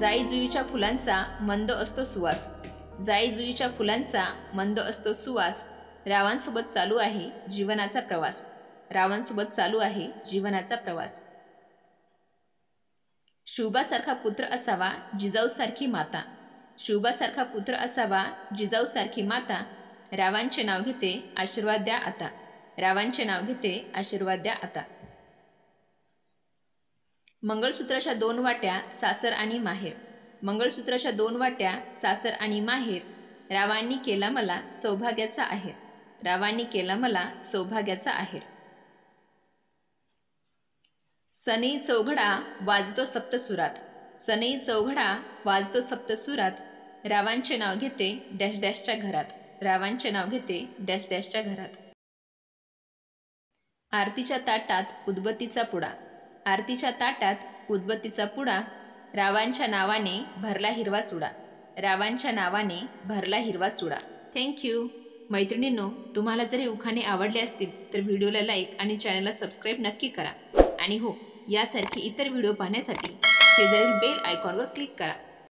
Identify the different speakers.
Speaker 1: जाई जुईच्या फुलांचा मंद असतो सुवास, जाई जुईच्या फुलांचा मंद असतो सुवास, रावांसोबत चालू आहे जीवनाचा प्रवास, रावांसोबत चालू आहे जीवनाचा प्रवास। शिवबासारखा पुत्र असावा जिजाऊसारखी माता, शिवबासारखा पुत्र असावा जिजाऊसारखी माता, रावांचे नाव घेते आशीर्वाद द्या आता, रावांचे नाव घेते आशीर्वाद द्या आता। मंगळसूत्राच्या दोन वाट्या सासर आणि माहेर, मंगळसूत्राच्या दोन वाट्या सासर आणि माहेर, रावांनी केला मला सौभाग्याचा आहेर, रावांनी केला मला सौभाग्याचा आहेर। सनई चौघडा वाजतो सप्तसुरात, सनई चौघडा वाजतो सप्तसुरात, रावांचे नाव घेते डॅश डॅशच्या घरात, रावांचे नाव घेते डॅश डॅशच्या घरात। आरतीच्या ताटात उदबत्तीचा पुडा, आरतीच्या ताटात उदबत्तीचा पुडा, रावांच्या नावाने भरला हिरवा चुडा, रावांच्या नावाने भरला हिरवा चुडा। थँक्यू मैत्रिणींनो, तुम्हाला जर हे उखाणे आवडले असतील तर व्हिडिओला लाईक आणि चॅनलला सबस्क्राईब नक्की करा। आणि हो, यासारखी इतर व्हिडिओ पाहण्यासाठी शेजारील बेल आयकॉनवर क्लिक करा।